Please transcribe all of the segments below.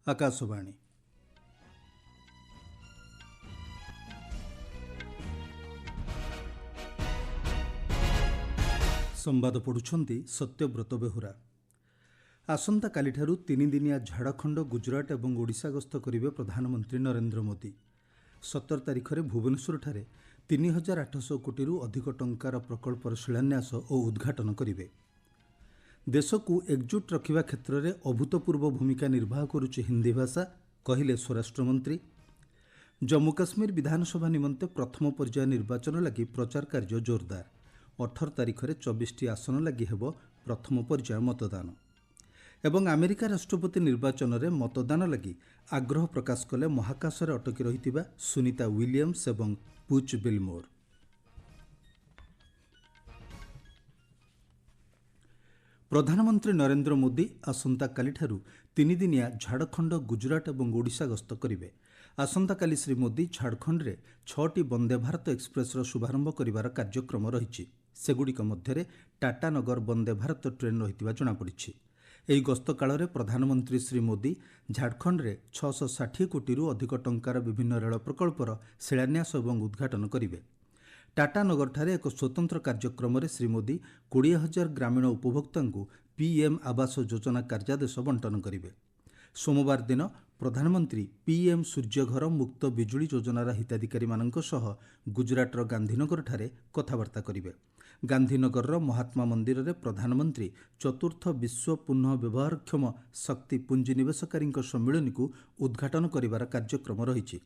ଆକାଶବାଣୀ। ସମ୍ବାଦ ପଢ଼ୁଛନ୍ତି ସତ୍ୟବ୍ରତ ବେହୁରା। ଆସନ୍ତାକାଲିଠାରୁ ତିନିଦିନିଆ ଝାଡ଼ଖଣ୍ଡ, ଗୁଜରାଟ ଏବଂ ଓଡ଼ିଶା ଗସ୍ତ କରିବେ ପ୍ରଧାନମନ୍ତ୍ରୀ ନରେନ୍ଦ୍ର ମୋଦି। 17 ତାରିଖରେ ଭୁବନେଶ୍ୱରଠାରେ 3,800 କୋଟିରୁ ଅଧିକ ଟଙ୍କାର ପ୍ରକଳ୍ପର ଶିଳାନ୍ୟାସ ଓ ଉଦ୍ଘାଟନ କରିବେ। ଦେଶକୁ ଏକଜୁଟ ରଖିବା କ୍ଷେତ୍ରରେ ଅଭୂତପୂର୍ବ ଭୂମିକା ନିର୍ବାହ କରୁଛି ହିନ୍ଦୀ ଭାଷା, କହିଲେ ସ୍ୱରାଷ୍ଟ୍ରମନ୍ତ୍ରୀ। ଜମ୍ମୁ କାଶ୍ମୀର ବିଧାନସଭା ନିମନ୍ତେ ପ୍ରଥମ ପର୍ଯ୍ୟାୟ ନିର୍ବାଚନ ଲାଗି ପ୍ରଚାର କାର୍ଯ୍ୟ ଜୋରଦାର। 18 ତାରିଖରେ 24ଟି ଆସନ ଲାଗି ହେବ ପ୍ରଥମ ପର୍ଯ୍ୟାୟ ମତଦାନ। ଏବଂ ଆମେରିକା ରାଷ୍ଟ୍ରପତି ନିର୍ବାଚନରେ ମତଦାନ ଲାଗି ଆଗ୍ରହ ପ୍ରକାଶ କଲେ ମହାକାଶରେ ଅଟକି ରହିଥିବା ସୁନିତା ୱିଲିୟମ୍ସ ଏବଂ ପୁଚ୍ ବିଲମୋର। ପ୍ରଧାନମନ୍ତ୍ରୀ ନରେନ୍ଦ୍ର ମୋଦି ଆସନ୍ତାକାଲିଠାରୁ ତିନିଦିନିଆ ଝାଡ଼ଖଣ୍ଡ, ଗୁଜରାଟ ଏବଂ ଓଡ଼ିଶା ଗସ୍ତ କରିବେ। ଆସନ୍ତାକାଲି ଶ୍ରୀ ମୋଦି ଝାଡ଼ଖଣ୍ଡରେ 6ଟି ବନ୍ଦେ ଭାରତ ଏକ୍ସପ୍ରେସର ଶୁଭାରମ୍ଭ କରିବାର କାର୍ଯ୍ୟକ୍ରମ ରହିଛି। ସେଗୁଡ଼ିକ ମଧ୍ୟରେ ଟାଟାନଗର ବନ୍ଦେ ଭାରତ ଟ୍ରେନ୍ ରହିଥିବା ଜଣାପଡ଼ିଛି। ଏହି ଗସ୍ତ କାଳରେ ପ୍ରଧାନମନ୍ତ୍ରୀ ଶ୍ରୀ ମୋଦି ଝାଡ଼ଖଣ୍ଡରେ 660 କୋଟିରୁ ଅଧିକ ଟଙ୍କାର ବିଭିନ୍ନ ରେଳ ପ୍ରକଳ୍ପର ଶିଳାନ୍ୟାସ ଏବଂ ଉଦ୍ଘାଟନ କରିବେ। ଟାଟାନଗରଠାରେ ଏକ ସ୍ୱତନ୍ତ୍ର କାର୍ଯ୍ୟକ୍ରମରେ ଶ୍ରୀ ମୋଦି 20,000 ଗ୍ରାମୀଣ ଉପଭୋକ୍ତାଙ୍କୁ ପିଏମ୍ ଆବାସ ଯୋଜନା କାର୍ଯ୍ୟାଦେଶ ବଣ୍ଟନ କରିବେ। ସୋମବାର ଦିନ ପ୍ରଧାନମନ୍ତ୍ରୀ ପିଏମ୍ ସୂର୍ଯ୍ୟଘର ମୁକ୍ତ ବିଜୁଳି ଯୋଜନାର ହିତାଧିକାରୀମାନଙ୍କ ସହ ଗୁଜରାଟର ଗାନ୍ଧୀନଗରଠାରେ କଥାବାର୍ତ୍ତା କରିବେ। ଗାନ୍ଧୀନଗରର ମହାତ୍ମା ମନ୍ଦିରରେ ପ୍ରଧାନମନ୍ତ୍ରୀ ଚତୁର୍ଥ ବିଶ୍ୱ ପୁନଃ ବ୍ୟବହାରକ୍ଷମ ଶକ୍ତି ପୁଞ୍ଜିନିବେଶକାରୀଙ୍କ ସମ୍ମିଳନୀକୁ ଉଦ୍ଘାଟନ କରିବାର କାର୍ଯ୍ୟକ୍ରମ ରହିଛି।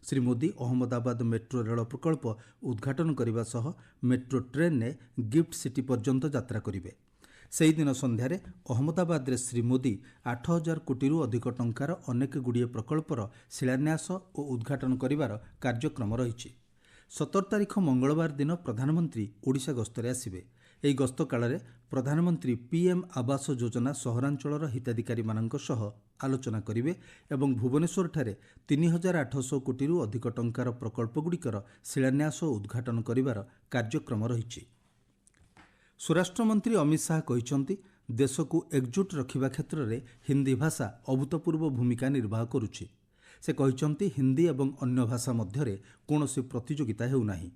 ଶ୍ରୀ ମୋଦି ଅହମ୍ମଦାବାଦ ମେଟ୍ରୋ ରେଳ ପ୍ରକଳ୍ପ ଉଦ୍ଘାଟନ କରିବା ସହ ମେଟ୍ରୋ ଟ୍ରେନ୍ରେ ଗିଫ୍ଟ ସିଟି ପର୍ଯ୍ୟନ୍ତ ଯାତ୍ରା କରିବେ। ସେହିଦିନ ସନ୍ଧ୍ୟାରେ ଅହମ୍ମଦାବାଦରେ ଶ୍ରୀ ମୋଦି 8,000 କୋଟିରୁ ଅଧିକ ଟଙ୍କାର ଅନେକଗୁଡ଼ିଏ ପ୍ରକଳ୍ପର ଶିଳାନ୍ୟାସ ଓ ଉଦ୍ଘାଟନ କରିବାର କାର୍ଯ୍ୟକ୍ରମ ରହିଛି। 17 ତାରିଖ ମଙ୍ଗଳବାର ଦିନ ପ୍ରଧାନମନ୍ତ୍ରୀ ଓଡ଼ିଶା ଗସ୍ତରେ ଆସିବେ। ଏହି ଗସ୍ତ କାଳରେ ପ୍ରଧାନମନ୍ତ୍ରୀ ପିଏମ୍ ଆବାସ ଯୋଜନା ସହରାଞ୍ଚଳର ହିତାଧିକାରୀମାନଙ୍କ ସହ ଆଲୋଚନା କରିବେ ଏବଂ ଭୁବନେଶ୍ୱରଠାରେ 3,800 କୋଟିରୁ ଅଧିକ ଟଙ୍କାର ପ୍ରକଳ୍ପଗୁଡ଼ିକର ଶିଳାନ୍ୟାସ ଓ ଉଦ୍ଘାଟନ କରିବାର କାର୍ଯ୍ୟକ୍ରମ ରହିଛି। ସ୍ୱରାଷ୍ଟ୍ରମନ୍ତ୍ରୀ ଅମିତ ଶାହା କହିଛନ୍ତି, ଦେଶକୁ ଏକଜୁଟ ରଖିବା କ୍ଷେତ୍ରରେ ହିନ୍ଦୀ ଭାଷା ଅଭୂତପୂର୍ବ ଭୂମିକା ନିର୍ବାହ କରୁଛି। ସେ କହିଛନ୍ତି, ହିନ୍ଦୀ ଏବଂ ଅନ୍ୟ ଭାଷା ମଧ୍ୟରେ କୌଣସି ପ୍ରତିଯୋଗିତା ହେଉନାହିଁ।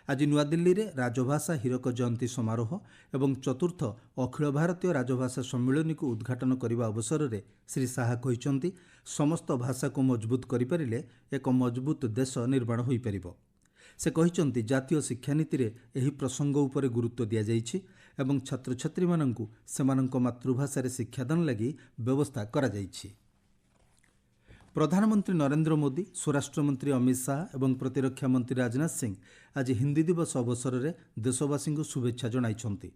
ଆଜି ନୂଆଦିଲ୍ଲୀରେ ରାଜଭାଷା ହୀରକ ଜୟନ୍ତୀ ସମାରୋହ ଏବଂ ଚତୁର୍ଥ ଅଖିଳ ଭାରତୀୟ ରାଜଭାଷା ସମ୍ମିଳନୀକୁ ଉଦ୍ଘାଟନ କରିବା ଅବସରରେ ଶ୍ରୀ ଶାହା କହିଛନ୍ତି, ସମସ୍ତ ଭାଷାକୁ ମଜବୁତ କରିପାରିଲେ ଏକ ମଜବୁତ ଦେଶ ନିର୍ମାଣ ହୋଇପାରିବ। ସେ କହିଛନ୍ତି, ଜାତୀୟ ଶିକ୍ଷାନୀତିରେ ଏହି ପ୍ରସଙ୍ଗ ଉପରେ ଗୁରୁତ୍ୱ ଦିଆଯାଇଛି ଏବଂ ଛାତ୍ରଛାତ୍ରୀମାନଙ୍କୁ ସେମାନଙ୍କ ମାତୃଭାଷାରେ ଶିକ୍ଷାଦାନ ଲାଗି ବ୍ୟବସ୍ଥା କରାଯାଇଛି। ପ୍ରଧାନମନ୍ତ୍ରୀ ନରେନ୍ଦ୍ର ମୋଦି, ସ୍ୱରାଷ୍ଟ୍ରମନ୍ତ୍ରୀ ଅମିତ ଶାହା ଏବଂ ପ୍ରତିରକ୍ଷା ମନ୍ତ୍ରୀ ରାଜନାଥ ସିଂ ଆଜି ହିନ୍ଦୀ ଦିବସ ଅବସରରେ ଦେଶବାସୀଙ୍କୁ ଶୁଭେଚ୍ଛା ଜଣାଇଛନ୍ତି।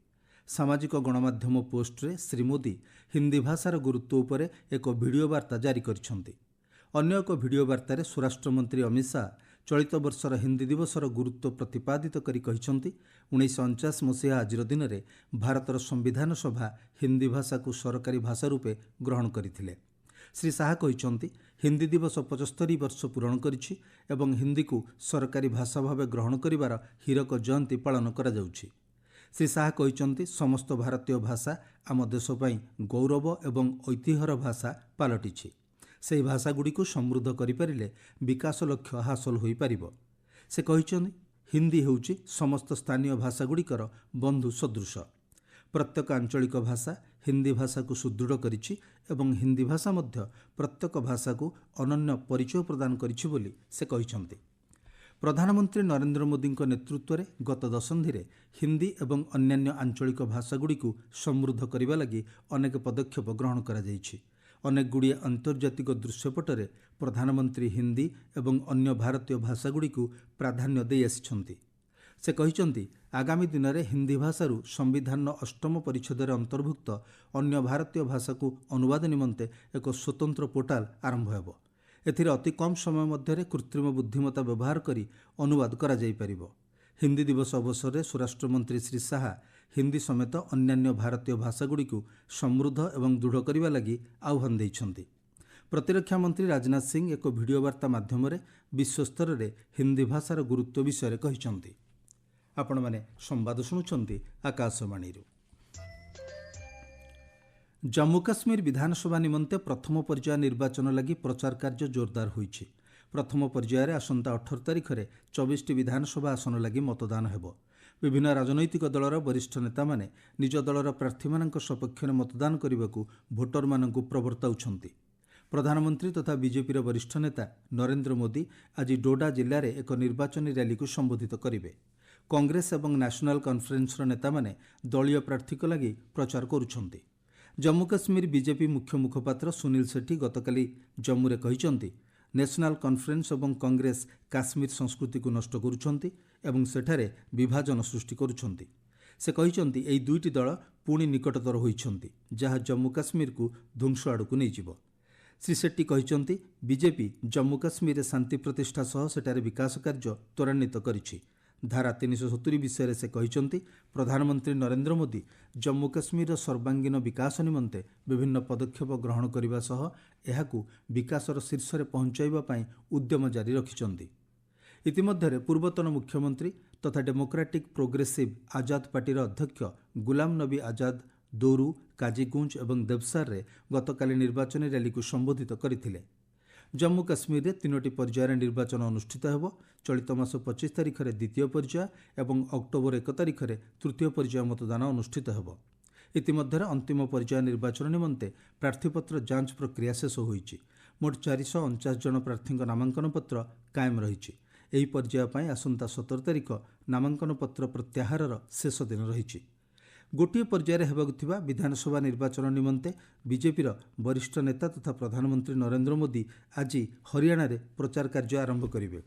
ସାମାଜିକ ଗଣମାଧ୍ୟମ ପୋଷ୍ଟରେ ଶ୍ରୀ ମୋଦି ହିନ୍ଦୀ ଭାଷାର ଗୁରୁତ୍ୱ ଉପରେ ଏକ ଭିଡ଼ିଓ ବାର୍ତ୍ତା ଜାରି କରିଛନ୍ତି। ଅନ୍ୟ ଏକ ଭିଡ଼ିଓ ବାର୍ତ୍ତାରେ ସ୍ୱରାଷ୍ଟ୍ରମନ୍ତ୍ରୀ ଅମିତ ଶାହା ଚଳିତ ବର୍ଷର ହିନ୍ଦୀ ଦିବସର ଗୁରୁତ୍ୱ ପ୍ରତିପାଦିତ କରି କହିଛନ୍ତି, 1949 ମସିହା ଆଜିର ଦିନରେ ଭାରତର ସମ୍ବିଧାନ ସଭା ହିନ୍ଦୀ ଭାଷାକୁ ସରକାରୀ ଭାଷା ରୂପେ ଗ୍ରହଣ କରିଥିଲେ। ଶ୍ରୀ ଶାହା କହିଛନ୍ତି, ହିନ୍ଦୀ ଦିବସ 75 ବର୍ଷ ପୂରଣ କରିଛି ଏବଂ ହିନ୍ଦୀକୁ ସରକାରୀ ଭାଷା ଭାବେ ଗ୍ରହଣ କରିବାର ହୀରକ ଜୟନ୍ତୀ ପାଳନ କରାଯାଉଛି। ଶ୍ରୀ ଶାହା କହିଛନ୍ତି, ସମସ୍ତ ଭାରତୀୟ ଭାଷା ଆମ ଦେଶ ପାଇଁ ଗୌରବ ଏବଂ ଐତିହ୍ୟର ଭାଷା ପାଲଟିଛି। ସେହି ଭାଷାଗୁଡ଼ିକୁ ସମୃଦ୍ଧ କରିପାରିଲେ ବିକାଶ ଲକ୍ଷ୍ୟ ହାସଲ ହୋଇପାରିବ। ସେ କହିଛନ୍ତି, ହିନ୍ଦୀ ହେଉଛି ସମସ୍ତ ସ୍ଥାନୀୟ ଭାଷାଗୁଡ଼ିକର ବନ୍ଧୁ ସଦୃଶ। ପ୍ରତ୍ୟେକ ଆଞ୍ଚଳିକ ଭାଷା ହିନ୍ଦୀ ଭାଷାକୁ ସୁଦୃଢ଼ କରିଛି ଏବଂ ହିନ୍ଦୀ ଭାଷା ମଧ୍ୟ ପ୍ରତ୍ୟେକ ଭାଷାକୁ ଅନନ୍ୟ ପରିଚୟ ପ୍ରଦାନ କରିଛି ବୋଲି ସେ କହିଛନ୍ତି। ପ୍ରଧାନମନ୍ତ୍ରୀ ନରେନ୍ଦ୍ର ମୋଦିଙ୍କ ନେତୃତ୍ୱରେ ଗତ ଦଶନ୍ଧିରେ ହିନ୍ଦୀ ଏବଂ ଅନ୍ୟାନ୍ୟ ଆଞ୍ଚଳିକ ଭାଷାଗୁଡ଼ିକୁ ସମୃଦ୍ଧ କରିବା ଲାଗି ଅନେକ ପଦକ୍ଷେପ ଗ୍ରହଣ କରାଯାଇଛି। ଅନେକଗୁଡ଼ିଏ ଆନ୍ତର୍ଜାତିକ ଦୃଶ୍ୟପଟରେ ପ୍ରଧାନମନ୍ତ୍ରୀ ହିନ୍ଦୀ ଏବଂ ଅନ୍ୟ ଭାରତୀୟ ଭାଷାଗୁଡ଼ିକୁ ପ୍ରାଧାନ୍ୟ ଦେଇ ଆସିଛନ୍ତି। ସେ କହିଛନ୍ତି, ଆଗାମୀ ଦିନରେ ହିନ୍ଦୀ ଭାଷାରୁ ସମ୍ବିଧାନର 8ମ ପରିଚ୍ଛେଦରେ ଅନ୍ତର୍ଭୁକ୍ତ ଅନ୍ୟ ଭାରତୀୟ ଭାଷାକୁ ଅନୁବାଦ ନିମନ୍ତେ ଏକ ସ୍ୱତନ୍ତ୍ର ପୋର୍ଟାଲ ଆରମ୍ଭ ହେବ। ଏଥିରେ ଅତି କମ୍ ସମୟ ମଧ୍ୟରେ କୃତ୍ରିମ ବୁଦ୍ଧିମତ୍ତା ବ୍ୟବହାର କରି ଅନୁବାଦ କରାଯାଇପାରିବ। ହିନ୍ଦୀ ଦିବସ ଅବସରରେ ସ୍ୱରାଷ୍ଟ୍ରମନ୍ତ୍ରୀ ଶ୍ରୀ ଶାହା ହିନ୍ଦୀ ସମେତ ଅନ୍ୟାନ୍ୟ ଭାରତୀୟ ଭାଷାଗୁଡ଼ିକୁ ସମୃଦ୍ଧ ଏବଂ ଦୃଢ଼ କରିବା ଲାଗି ଆହ୍ୱାନ ଦେଇଛନ୍ତି। ପ୍ରତିରକ୍ଷା ମନ୍ତ୍ରୀ ରାଜନାଥ ସିଂ ଏକ ଭିଡ଼ିଓ ବାର୍ତ୍ତା ମାଧ୍ୟମରେ ବିଶ୍ୱସ୍ତରରେ ହିନ୍ଦୀ ଭାଷାର ଗୁରୁତ୍ୱ ବିଷୟରେ କହିଛନ୍ତି। ଆପଣମାନେ ସମ୍ବାଦ ଶୁଣୁଛନ୍ତି ଆକାଶବାଣୀରୁ। जम्मू काश्मीर विधानसभा निमंते प्रथम पर्याय निर्वाचन लगी प्रचार कार्य जोरदार होईछि। प्रथम पर्यायर आसंता 18 तारिख में 24 विधानसभा आसन लगी मतदान हेबो। विभिन्न राजनैतिक दलर वरिष्ठ नेता माने निज दलर प्रार्थी मानक सपक्ष में मतदान करने को भोटर मानक प्रवर्ताउछंती। प्रधानमंत्री तथा बीजेपी वरिष्ठ नेता नरेंद्र मोदी आज डोडा जिले में एक निर्वाचनी रैली को संबोधित करेंगे। कांग्रेस और नेशनल कॉन्फ्रेंस नेता माने दलीय प्रार्थी लगी प्रचार करुछंती। जम्मू काश्मीर बीजेपी मुख्य मुखपात्र सुनील सेठी गतकाली जम्मू रे कहिसंती नेशनल कॉन्फ्रेंस और कांग्रेस काश्मीर संस्कृति को नष्ट करुछंती एवं सेठारे विभाजन सृष्टि करुछंती। से कहिसंती एई दुईटी दल पुणी निकटतर होइछंती जहाँ जम्मू काश्मीर को ध्वंस आड़कू नहीं जिवो। श्री सेट्टी कहिसंती बीजेपी जम्मू काश्मीर रे शांति प्रतिष्ठा सह सेठारे विकास कार्य त्वरान्वित करिछि। धारा 370 विषय से कहिसंती प्रधानमंत्री नरेंद्र मोदी जम्मू काश्मीर सर्वांगीन विकास निमंते विभिन्न पदक्षेप ग्रहण करने सह एहाकू विकासर शीर्ष में पहुंचाइबा पई उद्यम जारी रखिछंती। इतिमध्यरे पूर्वतन मुख्यमंत्री तथा डेमोक्रेटिक प्रोग्रेसिव आजाद पार्टीर अध्यक्ष गुलाम नबी आजाद दोरू काजीगुंज और देवसार रे गतकाली निर्वाचन रैली को संबोधित करथिले। जम्मू काश्मीर में 3टी पर्यायर निर्वाचन अनुष्ठित होब। चलित मास 25 तारिख में द्वितीय पर्याय और अक्टोबर 1 तारिख में तृतीय पर्याय मतदान अनुष्ठित होब। इतिमध्यरे अंतिम पर्याय निर्वाचन निमंते प्रार्थीपत्र जांच प्रक्रिया शेष होईछि। मोट 449 जन प्रार्थी नामांकन पत्र कायम रहिछि। एही पर्याय पई आसंता 17 तारिख नामांकन पत्र प्रत्याहारर शेष दिन रहिछि। गोटे पर्यायर हेबाकुथिबा विधानसभा निर्वाचन निमंते बीजेपीर वरिष्ठ नेता तथा प्रधानमंत्री नरेंद्र मोदी आज हरियाणा रे प्रचार कार्य आरंभ करेंगे।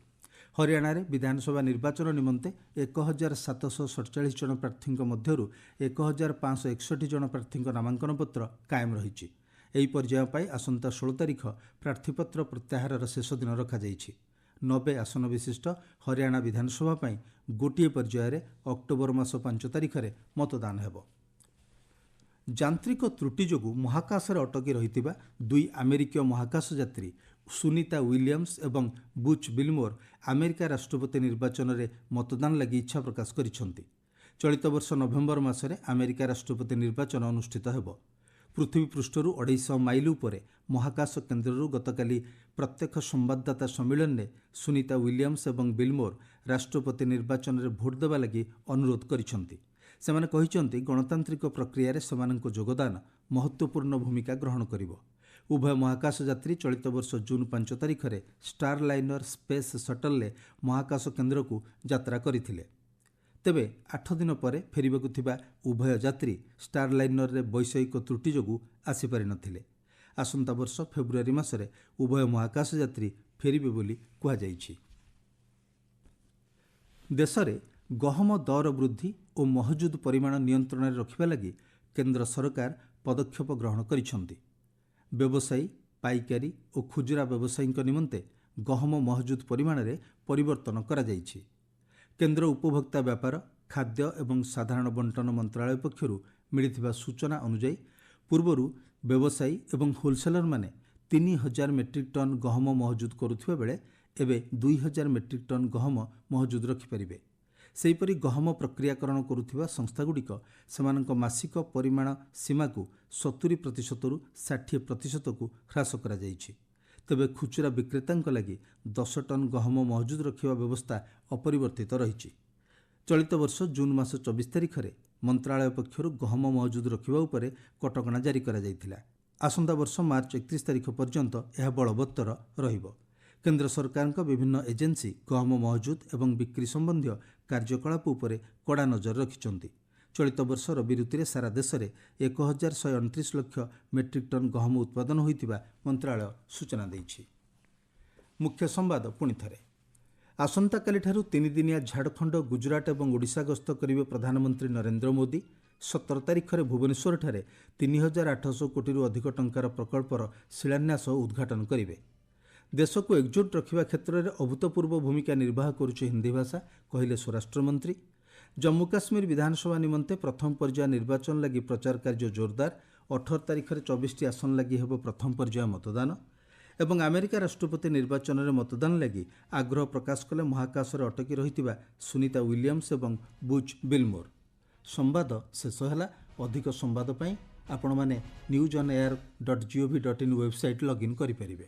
हरियाणा रे विधानसभा निर्वाचन निमंते 1747 जन प्रार्थी मध्यरु 1561 जन प्रार्थी नामांकन पत्र कायम रहिछि। एही पर्याय पई आसंता 16 तारिख प्रार्थीपत्र प्रत्याहारर शेष दिन रखा जाइछि। 90 आसन विशिष्ट हरियाणा विधानसभा पई गोटे पर्यायर अक्टोबर मास 5 तारिख में मतदान हेब। यांत्रिक त्रुटि जोगु महाकाश रे अटकी रहितिबा दुई अमेरिकीय महाकाश यात्री सुनीता विलियम्स एवं बुच बिलमोर अमेरिका राष्ट्रपति निर्वाचन में मतदान लगी इच्छा प्रकाश करिसंती। चलित वर्ष नवेम्बर मासरे अमेरिका राष्ट्रपति निर्वाचन अनुष्ठित हेब। पृथ्वी पृष्ठरू 250 माइल उपरे महाकाश केन्द्ररू गतकाली प्रत्यक्ष संवाददाता सम्मेलन में सुनीता विलियम्स एवं बिलमोर राष्ट्रपति निर्वाचन में भोट देवा लगी अनुरोध करिसंती। सेमाने कहिसंती गणतांत्रिक प्रक्रिया रे सेमानंको योगदान महत्वपूर्ण भूमिका ग्रहण करिवो। उभय महाकाश यात्री चलित वर्ष जून 5 तारिख में स्टार लाइनर स्पेस शटल ले महाकाश केन्द्र को यात्रा करथिले। तेबे 8 दिन पर फेरिबाकू थिबा उभय यात्री स्टार लाइनर रे वैषयिक त्रुटि जोगु आसी पारि नथिले। आसंता वर्ष फेब्रुआरी मासरे उभय महाकाश यात्री फेरिबे बोली कुहा जाइछि। देश में गहम दर वृद्धि और महजूद परिमाण नियंत्रण में रखिबा लगी केंद्र सरकार पदक्षेप ग्रहण करिसंती। व्यवसायी पाइकारी और खुचरा व्यवसायी निमंते गहम महजूद परिमाण में परिवर्तन करा जाइछि। केंद्र उपभोक्ता व्यापार खाद्य एवं साधारण बंटन मंत्रालय पक्षरु मिलिथिबा सूचना अनुसार पूर्वरु व्यवसायी एवं होलसेलर माने 3000 मेट्रिक टन गहम महजूद करुथिबा बेले एबे 2000 मेट्रिक टन गहम महजूद रखिपारिबे। सेहीपरि गहम प्रक्रियाकरण करुथिबा संस्थागुड़िक सेमानक मासिक परिमाण सीमा को 70% रु 60% को ह्रास करा जाइछि। तेबे खुचरा विक्रेतांक लगी 10 टन गहम महजूद रखिबा व्यवस्था अपरिवर्तित रहिछि। चलित वर्ष जून मास 24 तारिख में मंत्रालय पक्षरु गहम महजूद रखिबा उपरे कटकणा जारी करा जाइथिला। आसंता वर्ष मार्च 31 तारिख पर्यंत यह बलवत्तर रहिबो। केंद्र सरकार विभिन्न एजेंसी गहम महजूद एवं बिक्री संबंधी कार्यकलाप उपरे कड़ा नजर रखिछंती। चलित वर्ष रबी ऋतु सारा देश में 1129 लाख मेट्रिक टन गहम उत्पादन होइतिबा मंत्रालय सूचना देइछि। मुख्य संवाद पुणी थरे। आसंताकाली ठारू 3 दिनिया झारखंड गुजरात और ओडिशा गस्त करिवे प्रधानमंत्री नरेंद्र मोदी। 17 तारिख में भुवनेश्वर ठारे 3800 कोटी अधिक टंकार प्रकल्पर शिलान्यास और उद्घाटन करिवे। देश को एकजुट रखिबा क्षेत्र में अभूतपूर्व भूमिका निर्वाह करुछि हिंदी भाषा कहिले स्वराष्ट्र मंत्री। जम्मू काश्मीर विधानसभा निमंते प्रथम पर्याय निर्वाचन लगी प्रचार कार्य जोरदार। 18 तारिख में 24 आसन लगी हेब प्रथम पर्याय मतदान एवं अमेरिका राष्ट्रपति निर्वाचन में मतदान लगी आग्रह प्रकाश कले महाकाश रे अटकी रहितिबा सुनीता विलियम्स एवं बुच बिलमोर। संवाद शेष होला। अधिक संवाद पई ଆପଣମାନେ newsonair.gov.in ୱେବସାଇଟ୍ ଲଗ୍ଇନ୍ କରିପାରିବେ।